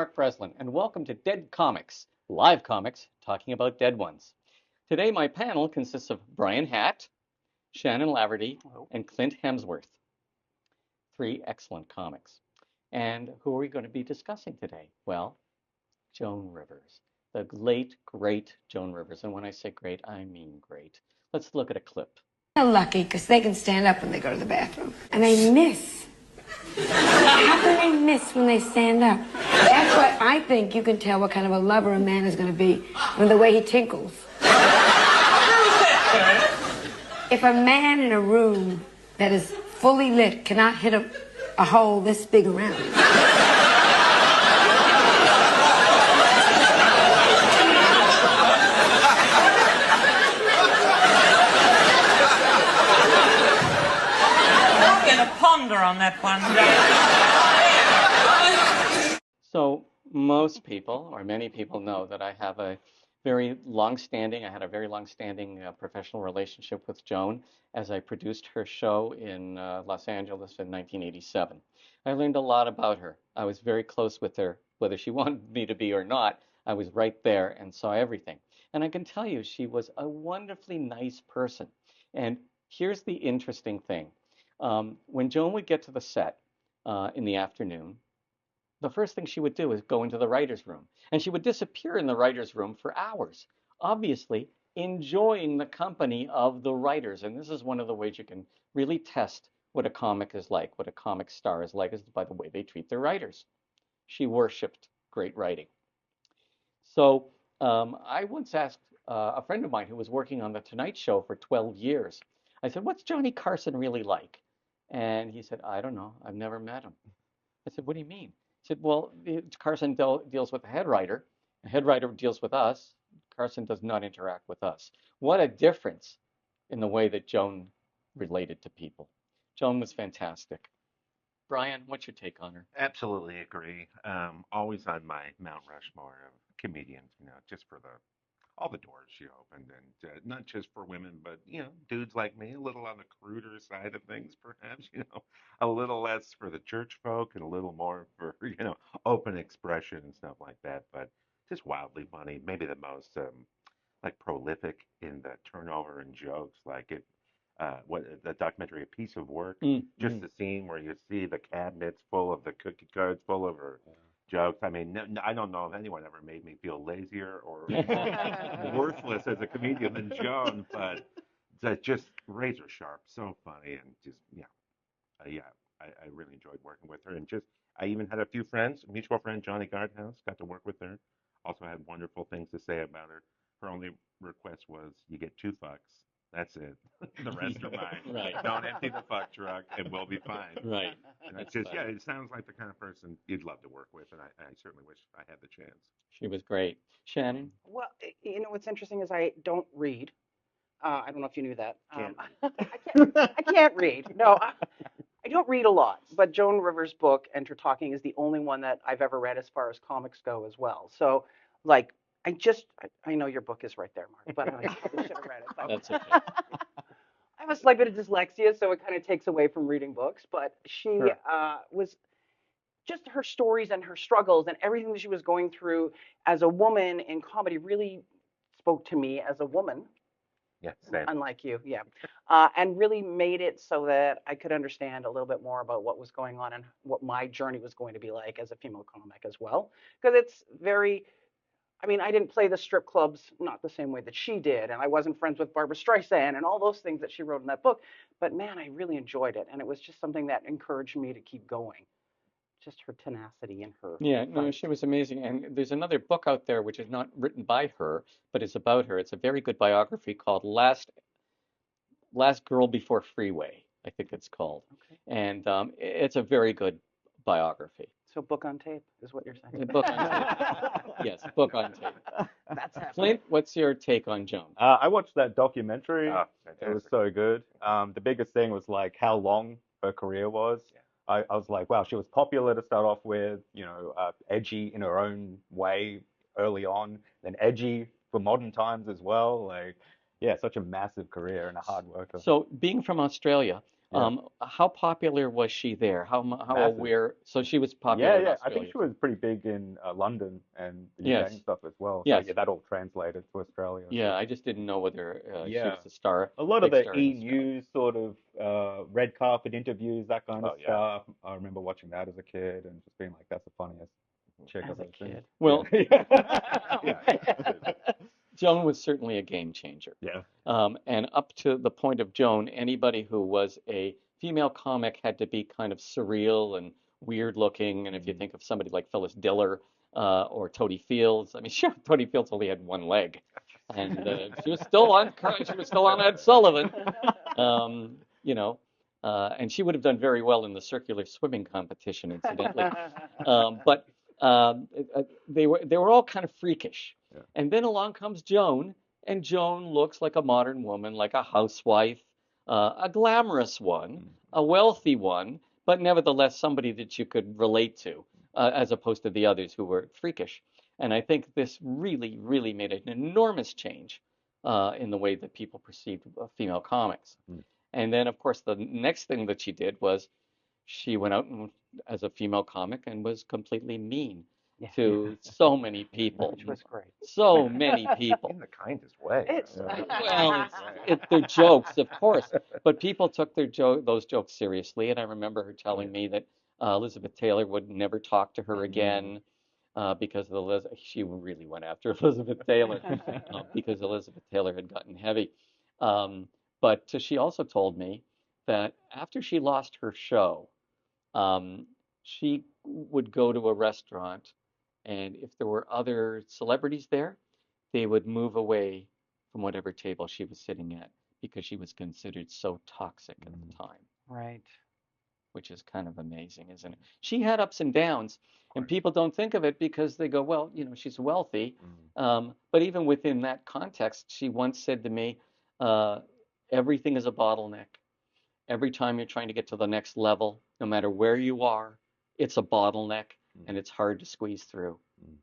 Mark Breslin, and welcome to Dead Comics, live comics talking about dead ones. Today, my panel consists of Brian Hatt, Shannon Laverty, and Clint Hemsworth. Three excellent comics. And who are we going to be discussing today? Well, Joan Rivers, the late, great Joan Rivers. And when I say great, I mean great. Let's look at a clip. They're lucky because they can stand up when they go to the bathroom. And they miss. How can they miss when they stand up? That's what I think you can tell what kind of a lover a man is going to be from the way he tinkles. If a man in a room that is fully lit cannot hit a hole this big around. Ponder on that one. So most people, or many people, know that I have a very long-standing, professional relationship with Joan as I produced her show in Los Angeles in 1987. I learned a lot about her. I was very close with her, whether she wanted me to be or not. I was right there and saw everything. And I can tell you, she was a wonderfully nice person. And here's the interesting thing. When Joan would get to the set in the afternoon, the first thing she would do is go into the writer's room. And she would disappear in the writer's room for hours, obviously enjoying the company of the writers. And this is one of the ways you can really test what a comic is like, what a comic star is like, is by the way they treat their writers. She worshipped great writing. So I once asked a friend of mine who was working on The Tonight Show for 12 years, I said, what's Johnny Carson really like? And he said, I don't know. I've never met him. I said, what do you mean? He said, well, Carson deals with the head writer. The head writer deals with us. Carson does not interact with us. What a difference in the way that Joan related to people. Joan was fantastic. Brian, what's your take on her? Absolutely agree. Always on my Mount Rushmore of comedians, just for all the doors she opened, and not just for women, but dudes like me, a little on the cruder side of things, perhaps, a little less for the church folk and a little more for open expression and stuff like that. But just wildly funny, maybe the most like prolific in the turnover and jokes, like it. What the documentary, A Piece of Work, just the scene where you see the cabinets full of the cookie cards, full of her jokes. I mean, I don't know if anyone ever made me feel lazier or worthless as a comedian than Joan, but that just razor sharp, so funny, and just I really enjoyed working with her, and just I even had a few friends, a mutual friend, Johnny Guardhouse, got to work with her. Also had wonderful things to say about her. Her only request was, "You get two fucks. That's it. The rest are mine. Right. Don't empty the fuck truck, and we'll be fine." Right. And it's just, it sounds like the kind of person you'd love to work with, and I certainly wish I had the chance. She was great. Shannon? Well, what's interesting is I don't read. I don't know if you knew that. I can't read. No, I don't read a lot. But Joan Rivers' book, Enter Talking, is the only one that I've ever read as far as comics go as well. So, like, I know your book is right there, Mark, but I probably should have read it. But That's okay. I have a slight bit of dyslexia, so it kind of takes away from reading books. But she was just her stories and her struggles and everything that she was going through as a woman in comedy really spoke to me as a woman. Yeah, same. Unlike you, yeah. And really made it so that I could understand a little bit more about what was going on and what my journey was going to be like as a female comic as well. Because it's very, I didn't play the strip clubs, not the same way that she did. And I wasn't friends with Barbara Streisand and all those things that she wrote in that book. But man, I really enjoyed it. And it was just something that encouraged me to keep going. Just her tenacity and her. Yeah, no, she was amazing. And there's another book out there which is not written by her, but it's about her. It's a very good biography called Last Girl Before Freeway, I think it's called. Okay. And it's a very good biography. So book on tape is what you're saying. Book on tape. Yes, book on tape. That's happening. Clint, what's your take on Joan? I watched that documentary. Oh, It was fantastic. so good. The biggest thing was like how long her career was. I was like, wow, she was popular to start off with, edgy in her own way early on, then edgy for modern times as well. Like, yeah, such a massive career and a hard worker. So being from Australia, Yeah, how popular was she there? How massive. aware? So she was Yeah, popular in yeah. I think Australia she too. was pretty big in London and the UK and Yes, stuff as well. So yes, yeah, that all translated to Australia. yeah. So I just didn't know whether she yeah, was a star, a lot of big the star in E Australia. News sort of red carpet interviews, that kind of Oh yeah. stuff. I remember watching that as a kid and just being like, that's the funniest chick As I've a ever seen. kid. Yeah, Well, Yeah, yeah. Joan was certainly a game changer. yeah. And up to the point of Joan, anybody who was a female comic had to be kind of surreal and weird looking. And if you Mm. think of somebody like Phyllis Diller or Toady Fields, I mean, sure, Toady Fields only had one leg, and she was still on Ed Sullivan. You know, and she would have done very well in the circular swimming competition, incidentally. But they were all kind of freakish. Yeah. And then along comes Joan, and Joan looks like a modern woman, like a housewife, a glamorous one, Mm. a wealthy one, but nevertheless somebody that you could relate to, as opposed to the others who were freakish. And I think this really, really made an enormous change in the way that people perceived female comics. Mm. And then, of course, the next thing that she did was she went out and, as a female comic and was completely mean Yeah, to so many people. which was great. So many people. In the kindest way. It's Yeah. Well, they're jokes, of course, but people took those jokes seriously. And I remember her telling me that Elizabeth Taylor would never talk to her Mm. again because she really went after Elizabeth Taylor because Elizabeth Taylor had gotten heavy. Um, but she also told me that after she lost her show, um, she would go to a restaurant, and if there were other celebrities there, they would move away from whatever table she was sitting at because she was considered so toxic at the Mm. time, Right. which is kind of amazing, isn't it? She had ups and downs, Of and course. people don't think of it because they go, well, she's wealthy. Mm. But even within that context, she once said to me, uh, everything is a bottleneck. Every time you're trying to get to the next level, no matter where you are, it's a bottleneck Mm. and it's hard to squeeze through. Mm.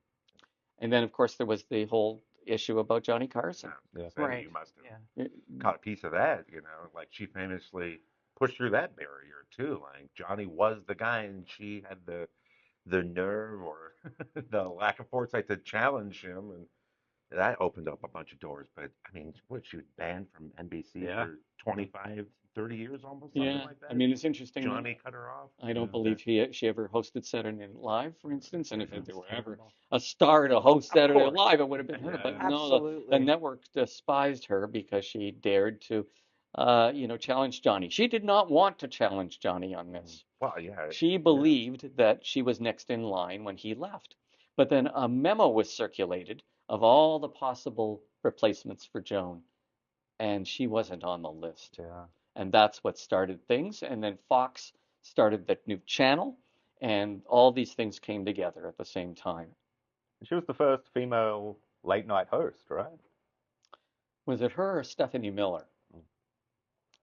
And then, of course, there was the whole issue about Johnny Yeah, Carson. I was gonna Yeah. say Right. you must have Yeah. It- caught a piece of that, like she famously pushed through that barrier too. Like Johnny was the guy, and she had the nerve or the lack of foresight to challenge him, and that opened up a bunch of doors. But I mean, what she was banned from NBC Yeah. for 25, 30 years, almost something Yeah, like I that. mean, it's interesting that Johnny cut her off. I don't Yeah. Yeah, believe she ever hosted Saturday Night Live, for instance. And if That's there were ever terrible. a star to host Of Saturday Night course. Live, it would have been her. Yeah. But Yeah. no, the Absolutely. network despised her because she dared to, challenge Johnny. She did not want to challenge Johnny on Mm. this. well, yeah, She yeah. believed that she was next in line when he left. But then a memo was circulated of all the possible replacements for Joan, and she wasn't on the list. Yeah. And that's what started things. And then Fox started that new channel, and all these things came together at the same time. She was the first female late night host, right? Was it her or Stephanie Miller? Mm.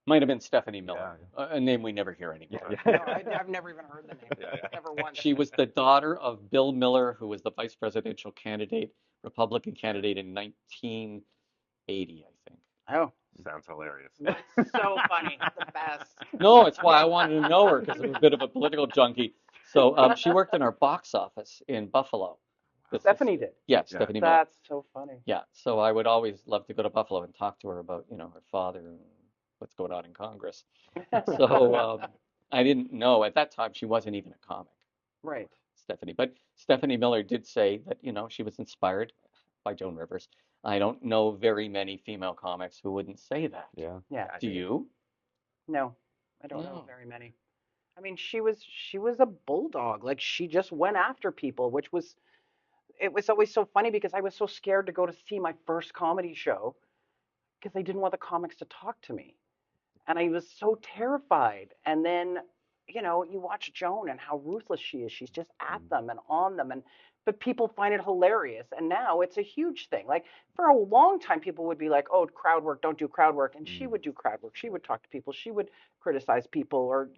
Might have been Stephanie Miller, Yeah. a name we never hear Yeah. anymore. Yeah. No, I've never even heard the name. Yeah, yeah. Never once. She was the daughter of Bill Miller, who was the vice presidential candidate, Republican candidate in 1980, I think. Oh, Sounds hilarious. that's so funny. The best. No, it's why I wanted to know her because I'm a bit of a political junkie. So she worked in our box office in Buffalo. This is, Stephanie did. yeah, Yeah. Stephanie Miller. That's so funny. Yeah, so I would always love to go to Buffalo and talk to her about, her father and what's going on in Congress. So I didn't know at that time she wasn't even a comic, Right. Stephanie. But Stephanie Miller did say that, she was inspired by Joan Rivers. I don't know very many female comics who wouldn't say that. Yeah. Yeah. Do you? No, I don't know No. very many. I mean, she was a bulldog. Like she just went after people, which was it was always so funny because I was so scared to go to see my first comedy show because I didn't want the comics to talk to me. And I was so terrified. And then, you watch Joan and how ruthless she is. She's just at Mm. them and on them, and but people find it hilarious. And now it's a huge thing. Like for a long time, people would be like, "Oh, crowd work, don't do crowd work," and she Mm. would do crowd work. She would talk to people. She would criticize people, or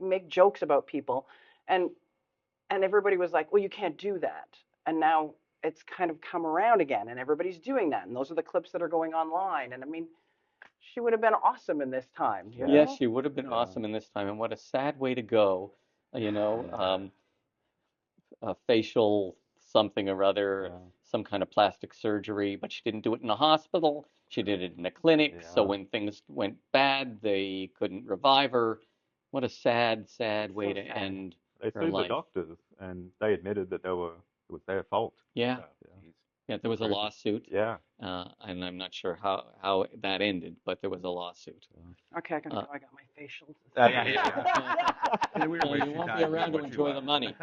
make jokes about people, and everybody was like, "Well, you can't do that." And now it's kind of come around again, and everybody's doing that. And those are the clips that are going online. And I mean, She would have been awesome in this time, you Yes, know? she would have been Yeah. awesome in this time, and what a sad way to go. You know, a facial something or other, Yeah. some kind of plastic surgery, but she didn't do it in a hospital. She did it in a clinic. So Yeah. when things went bad, they couldn't revive her. What a sad, sad It's way so to sad. end They her sued the life. doctors, and they admitted that it was their fault. Yeah, Oh, Yeah. geez. yeah, there was a Crazy. lawsuit, Yeah. and I'm not sure how that ended, but there was a lawsuit. Okay, I gotta Uh, go. I got my facial. Yeah. In a weird way, well, you she won't be died doing around to what you enjoy love. the money,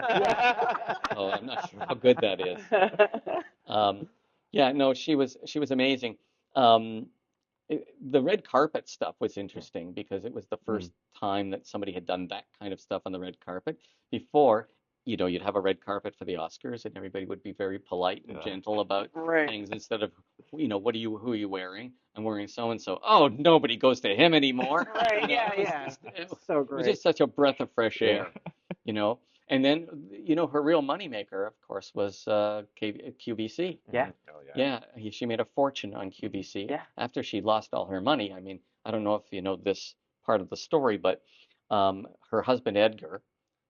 so I'm not sure how good that is. Um, yeah, no, she was amazing. Um, the red carpet stuff was interesting because it was the Mm. first time that somebody had done that kind of stuff on the red carpet. Before, you'd have a red carpet for the Oscars and everybody would be very polite and Yeah. gentle about Right. things instead of, who are you wearing? I'm wearing so and so. Oh, nobody goes to him anymore. Right. Yeah. It was Yeah. just, it So was great. just such a breath of fresh Yeah. air, you know. And then, her real moneymaker, of course, was QVC. Yeah. Oh, yeah. Yeah, she made a fortune on QVC Yeah. after she lost all her money. I mean, I don't know if you know this part of the story, but her husband Edgar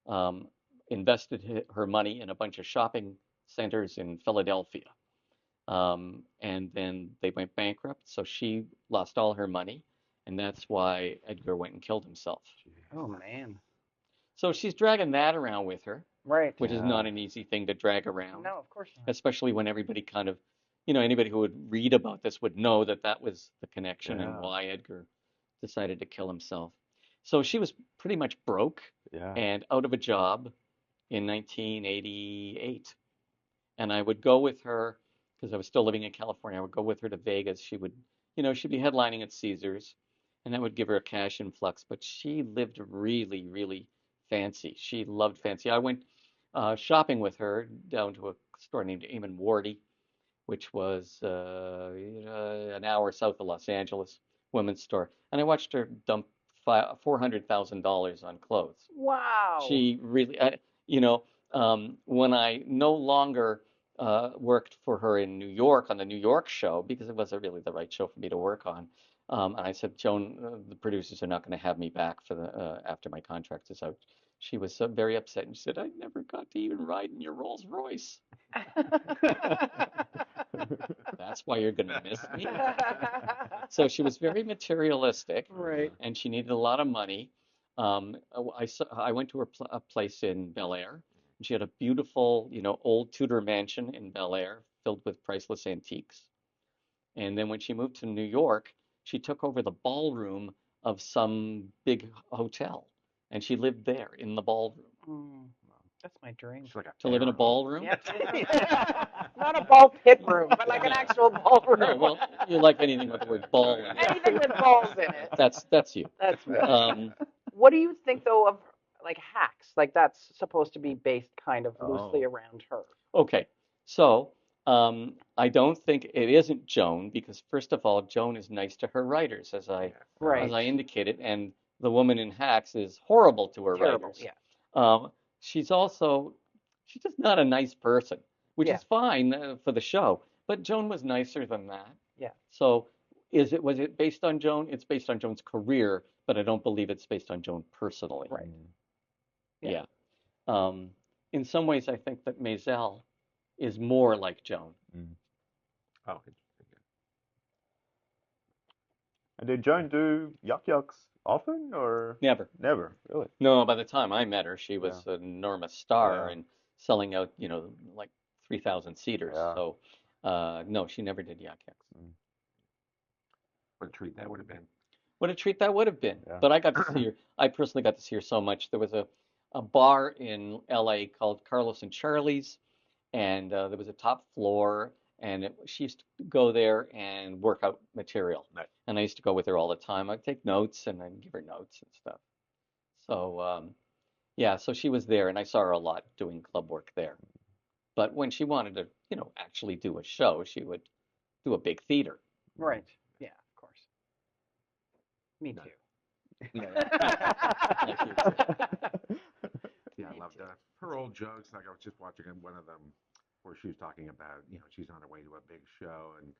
um, invested her money in a bunch of shopping centers in Philadelphia. And then they went bankrupt, so she lost all her money, and that's why Edgar went and killed himself. Oh man. So she's dragging that around with her, Right. which is Yeah. not an easy thing to drag around, No, of course not. especially when everybody kind of, anybody who would read about this would know that that was the connection and Yeah. why Edgar decided to kill himself. So she was pretty much broke Yeah. and out of a job in 1988. And I would go with her because I was still living in California. I would go with her to Vegas. She'd be headlining at Caesars, and that would give her a cash influx. But she lived really, really fancy. She loved fancy. I went shopping with her down to a store named Eamon Wardy, which was an hour south of Los Angeles, women's store. And I watched her dump $400,000 on clothes. Wow. She really, when I no longer worked for her in New York on the New York show, because it wasn't really the right show for me to work on, and I said, Joan, the producers are not going to have me back for the after my contract is out. She was so very upset, and she said, I never got to even ride in your Rolls Royce. That's why you're going to miss me. So she was very materialistic, Right. and she needed a lot of money. I went to a place in Bel Air, and she had a beautiful, old Tudor mansion in Bel Air filled with priceless antiques. And then when she moved to New York, she took over the ballroom of some big hotel, and she lived there in the ballroom. Mm, that's my dream. She's like a To live in a pharaoh. ballroom? Yep. Not a ball pit room, but like an No, actual ballroom. no. Well, you like anything with the word ball in it. Anything with balls in it. That's you. That's me. Um, What do you think though of like hacks? Like that's supposed to be based kind of loosely Oh. around her. Okay, so I don't think it isn't Joan because first of all, Joan is nice to her writers, as I Yeah. Right. as I indicated, and the woman in Hacks is horrible to her Terrible. writers. Yeah. Um, she's just not a nice person, which Yeah. is fine for the show. But Joan was nicer than that. Yeah. So was it based on Joan? It's based on Joan's career, but I don't believe it's based on Joan personally. Right. Mm. Yeah. Yeah. In some ways, I think that Maisel is more like Joan. Mm. Oh, interesting. And did Joan do Yuk Yuks often or Never. never? Really? No, by the time I met her, she Yeah. was an enormous star Yeah. and selling out, like 3,000 seaters. Yeah. So, no, she never did Yak Yaks. Mm. What a treat that would have been. What a treat that would have been. Yeah. But I got to see her. I personally got to see her so much. There was a bar in LA called Carlos and Charlie's, and there was a top floor, and she used to go there and work out material. Nice. And I used to go with her all the time. I'd take notes and I'd give her notes and stuff. So, yeah, so she was there, and I saw her a lot doing club work there. But when she wanted to, actually do a show, she would do a big theater. Right. Yeah. Of course. Me Nice. too. Like you. Yeah, I loved her old jokes. Like I was just watching one of them where she was talking about, she's on her way to a big show and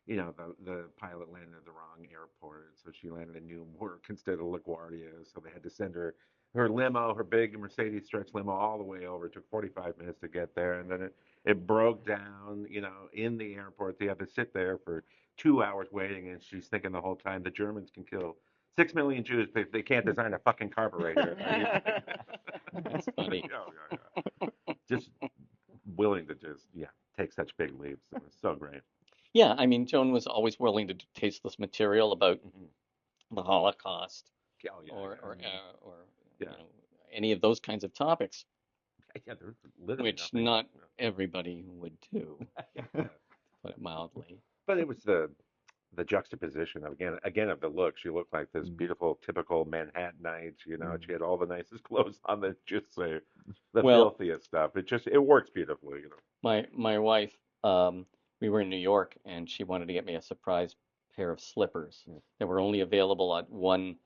the pilot landed at the wrong airport, so she landed in Newark instead of LaGuardia. So they had to send her limo, her big Mercedes stretch limo, all the way over. It took 45 minutes to get there, and then it broke down, in the airport. They had to sit there for 2 hours waiting, and she's thinking the whole time the Germans can kill 6 million Jews, but they can't design a fucking carburetor. That's funny. Yeah. Just willing to take such big leaps. It was so great. Yeah, I mean, Joan was always willing to do tasteless material about Hmm. the Holocaust Oh yeah, or yeah, any of those kinds of topics, yeah. There's literally which nothing. not everybody would do, Yeah. to put it mildly. But it was the juxtaposition of again of the look. She looked like this beautiful, typical Manhattanite. She had all the nicest clothes on that just say the Well, filthiest stuff. It works beautifully. my wife, we were in New York, and she wanted to get me a surprise pair of slippers Mm. that were only available at one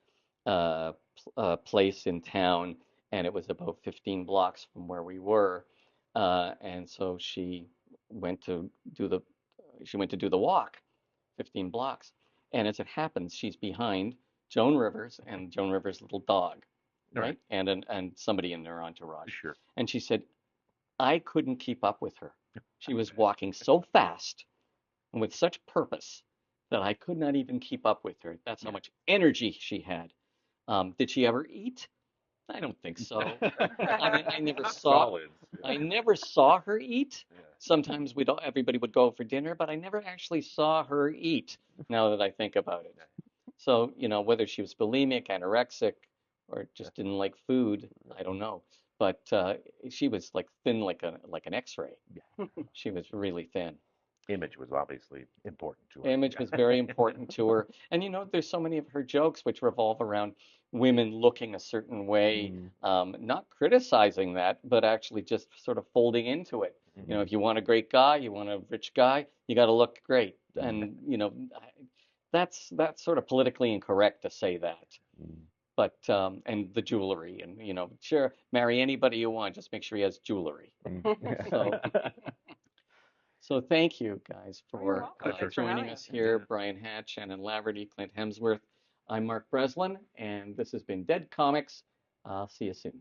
place in town, and it was about 15 blocks from where we were. And so went to do the she went to do the walk, 15 blocks. And as it happens, she's behind Joan Rivers and Joan Rivers' little dog, All right, right? And somebody in their entourage. sure. And she said, I couldn't keep up with her. She was walking so fast and with such purpose that I could not even keep up with her. That's how Yeah. much energy she had. Did she ever eat? I don't think so. I mean, Solids. I never saw her eat. Yeah. Sometimes everybody would go for dinner, but I never actually saw her eat, now that I think about it. So, whether she was bulimic, anorexic, or just didn't like food, I don't know. But she was like thin like an X-ray. Yeah. She was really thin. Image was obviously important to her. Image was very important to her. And there's so many of her jokes which revolve around women looking a certain way, not criticizing that, but actually just sort of folding into it. Mhm. If you want a great guy, you want a rich guy, you got to look great. And, that's sort of politically incorrect to say that. Mm. But, and the jewelry, and, sure, marry anybody you want, just make sure he has jewelry. So, So thank you guys Oh, you're for welcome. Pleasure. Thanks for joining having us us. here. Yeah. Brian Hatch, Shannon Laverty, Clint Hemsworth. I'm Mark Breslin, and this has been Dead Comics. I'll see you soon.